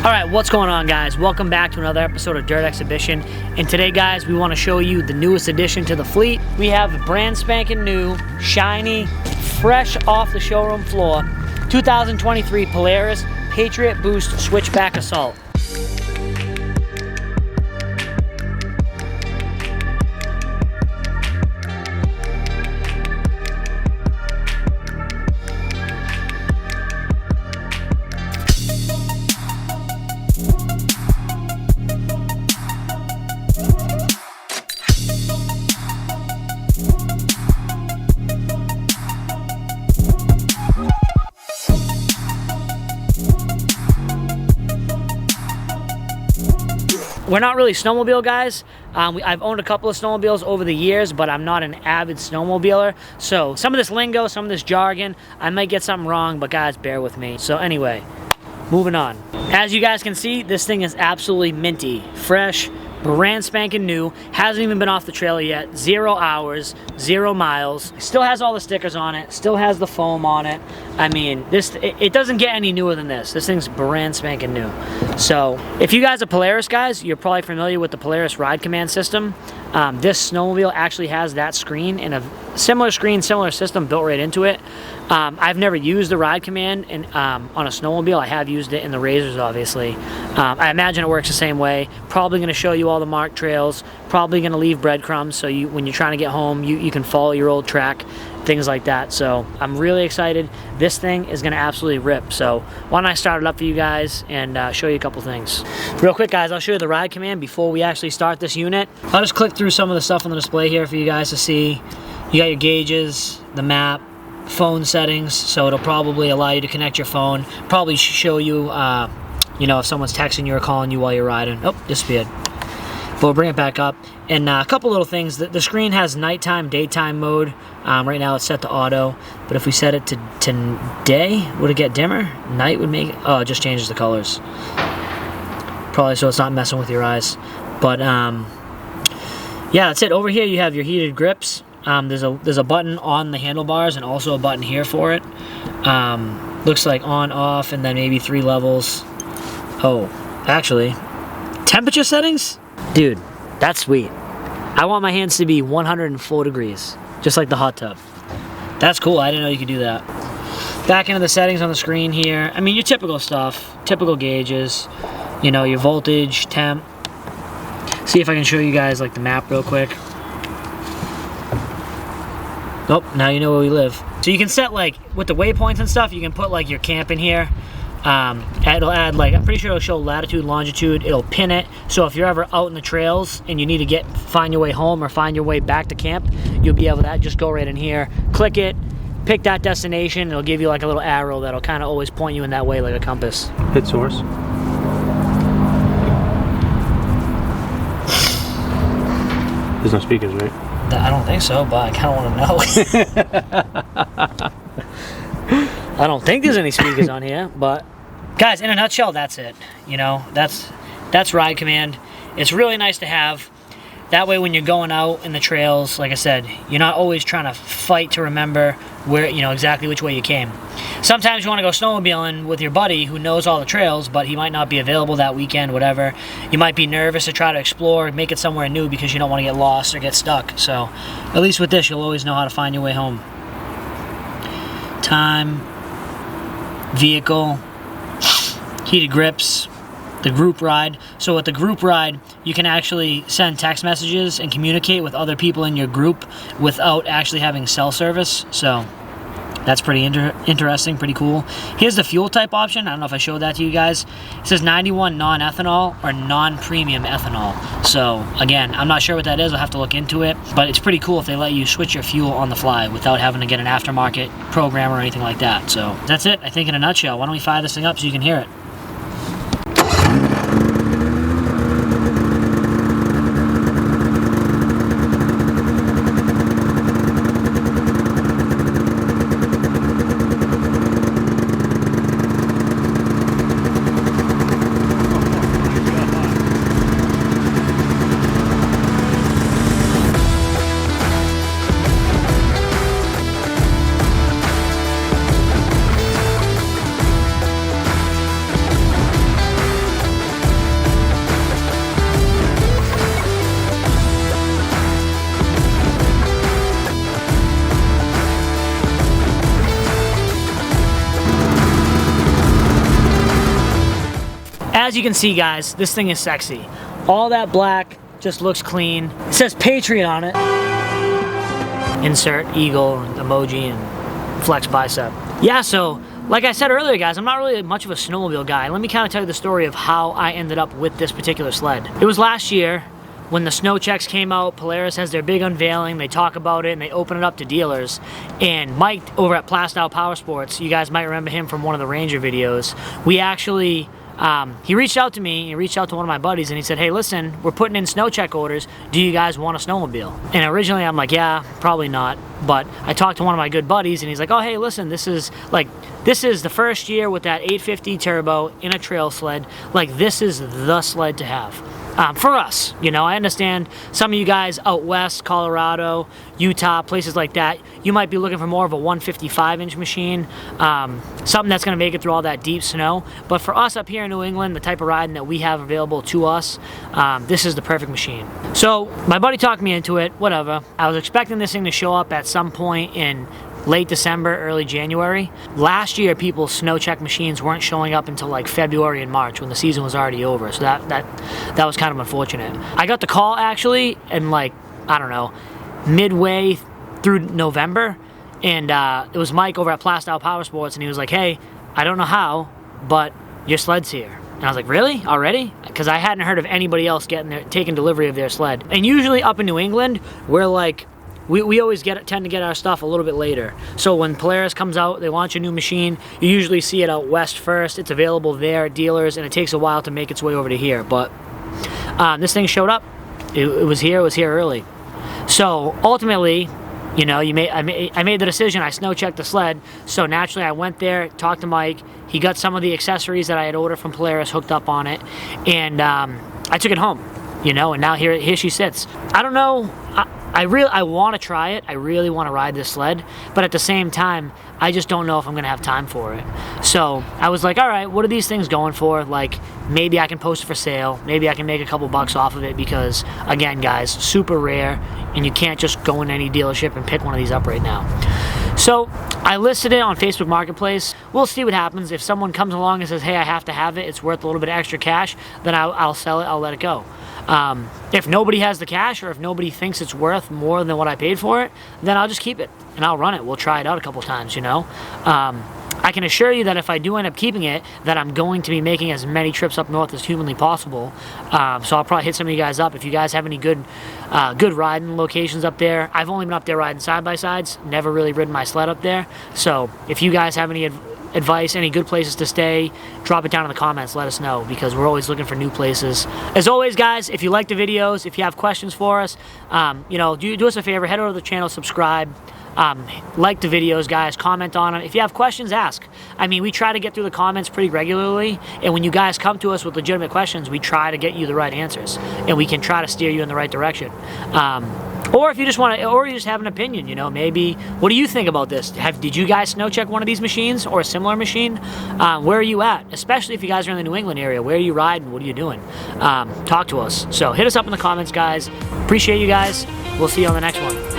Alright, what's going on, guys? Welcome back to another episode of Dirt Exhibition. And today, guys, we want to show you the newest addition to the fleet. We have a brand spanking new, shiny, fresh off the showroom floor, 2023 Polaris Patriot Boost Switchback Assault. We're not really snowmobile guys. I've owned a couple of snowmobiles over the years, but I'm not an avid snowmobiler. So some of this lingo, some of this jargon, I might get something wrong, but guys, bear with me. So anyway, moving on. As you guys can see, this thing is absolutely minty, fresh, brand spanking new, hasn't even been off the trailer yet, 0 hours, 0 miles, still has all the stickers on it, still has the foam on it. I mean, it doesn't get any newer than this. This thing's brand spanking new. So, if you guys are Polaris guys, you're probably familiar with the Polaris ride command system. This snowmobile actually has that screen and a similar screen, similar system built right into it. I've never used the ride command on a snowmobile. I have used it in the Razors, obviously. I imagine it works the same way. Probably going to show you all the marked trails. Probably going to leave breadcrumbs so when you're trying to get home, you can follow your old track, things like that. So I'm really excited. This thing is going to absolutely rip. So why don't I start it up for you guys and show you a couple things. Real quick, guys, I'll show you the ride command before we actually start this unit. I'll just click through some of the stuff on the display here for you guys to see. You got your gauges, the map, phone settings, so it'll probably allow you to connect your phone. Probably show you, you know, if someone's texting you or calling you while you're riding. Oh, disappeared. But we'll bring it back up. And a couple little things. The screen has nighttime, daytime mode. Right now it's set to auto. But if we set it to day, would it get dimmer? Night would make it... Oh, it just changes the colors. Probably so it's not messing with your eyes. But, yeah, that's it. Over here you have your heated grips. There's a button on the handlebars and also a button here for it. Looks like on, off, and then maybe 3 levels. Oh, actually, temperature settings? Dude, that's sweet. I want my hands to be 104 degrees, just like the hot tub. That's cool. I didn't know you could do that. Back into the settings on the screen here. I mean, your typical stuff, typical gauges, you know, your voltage, temp. See if I can show you guys like the map real quick. Oh, now you know where we live. So you can set like, with the waypoints and stuff, you can put like your camp in here. It'll add like, I'm pretty sure it'll show latitude, longitude, it'll pin it. So if you're ever out in the trails and you need to find your way home or find your way back to camp, you'll be able to just go right in here, click it, pick that destination, it'll give you like a little arrow that'll kind of always point you in that way like a compass. Hit source. There's no speakers, right? I don't think so, but I kind of want to know. I don't think there's any speakers on here, but guys, in a nutshell, that's it. You know, that's ride command. It's really nice to have. That way when you're going out in the trails, like I said, you're not always trying to fight to remember where, you know, exactly which way you came. Sometimes you want to go snowmobiling with your buddy who knows all the trails, but he might not be available that weekend, whatever. You might be nervous to try to explore, make it somewhere new because you don't want to get lost or get stuck. So at least with this, you'll always know how to find your way home. Time, vehicle, heated grips, the group ride. So with the group ride, you can actually send text messages and communicate with other people in your group without actually having cell service. So that's pretty interesting, pretty cool. Here's the fuel type option. I don't know if I showed that to you guys. It says 91 non-ethanol or non-premium ethanol. So again, I'm not sure what that is. I'll have to look into it. But it's pretty cool if they let you switch your fuel on the fly without having to get an aftermarket program or anything like that. So that's it, I think, in a nutshell. Why don't we fire this thing up so you can hear it? as you can see, guys, this thing is sexy. All that black just looks clean. It says Patriot on it. Insert eagle, emoji, and flex bicep. Yeah, so like I said earlier, guys, I'm not really much of a snowmobile guy. Let me kind of tell you the story of how I ended up with this particular sled. It was last year when the snow checks came out. Polaris has their big unveiling. They talk about it and they open it up to dealers. And Mike over at Plastal Power Sports, you guys might remember him from one of the Ranger videos. We actually, he reached out to me, he reached out to one of my buddies and he said, hey, listen, we're putting in snow check orders. Do you guys want a snowmobile? And originally I'm like, yeah, probably not. But I talked to one of my good buddies and he's like, oh, hey, listen, this is the first year with that 850 turbo in a trail sled. Like, this is the sled to have. For us, you know, I understand some of you guys out west, Colorado, Utah, places like that, you might be looking for more of a 155-inch machine, something that's going to make it through all that deep snow. But for us up here in New England, the type of riding that we have available to us, this is the perfect machine. So my buddy talked me into it, whatever. I was expecting this thing to show up at some point in late December, early January. Last year, people's snow check machines weren't showing up until like February and March when the season was already over. So that was kind of unfortunate. I got the call actually in like, I don't know, midway through November. And it was Mike over at Plastal Power Sports. And he was like, hey, I don't know how, but your sled's here. And I was like, really? Already? Because I hadn't heard of anybody else taking delivery of their sled. And usually up in New England, we're like, we always tend to get our stuff a little bit later. So when Polaris comes out, they launch a new machine, you usually see it out west first. It's available there at dealers, and it takes a while to make its way over to here. But this thing showed up. It was here early. So ultimately, you know, I made the decision. I snow checked the sled. So naturally, I went there, talked to Mike. He got some of the accessories that I had ordered from Polaris hooked up on it, and I took it home. You know, and now here she sits. I don't know. I want to try it. I really want to ride this sled, but at the same time, I just don't know if I'm gonna have time for it. So I was like, all right, what are these things going for? Like, maybe I can post it for sale. Maybe I can make a couple bucks off of it because, again, guys, super rare, and you can't just go in any dealership and pick one of these up right now. So I listed it on Facebook Marketplace. We'll see what happens. If someone comes along and says, hey, I have to have it, it's worth a little bit of extra cash, then I'll sell it, I'll let it go. If nobody has the cash or if nobody thinks it's worth more than what I paid for it, then I'll just keep it and I'll run it. We'll try it out a couple times, you know. I can assure you that if I do end up keeping it, that I'm going to be making as many trips up north as humanly possible. So I'll probably hit some of you guys up if you guys have any good riding locations up there. I've only been up there riding side-by-sides, never really ridden my sled up there. So if you guys have any advice, any good places to stay, drop it down in the comments, let us know, because we're always looking for new places. As always, guys, if you like the videos, if you have questions for us, you know, do us a favor, head over to the channel, subscribe, like the videos, guys, comment on them. If you have questions, ask. I mean, we try to get through the comments pretty regularly, and when you guys come to us with legitimate questions, we try to get you the right answers, and we can try to steer you in the right direction. Or if you just want to, or you just have an opinion, you know, maybe, what do you think about this? Did you guys snow check one of these machines or a similar machine? Where are you at? Especially if you guys are in the New England area. Where are you riding? What are you doing? Talk to us. So hit us up in the comments, guys. Appreciate you guys. We'll see you on the next one.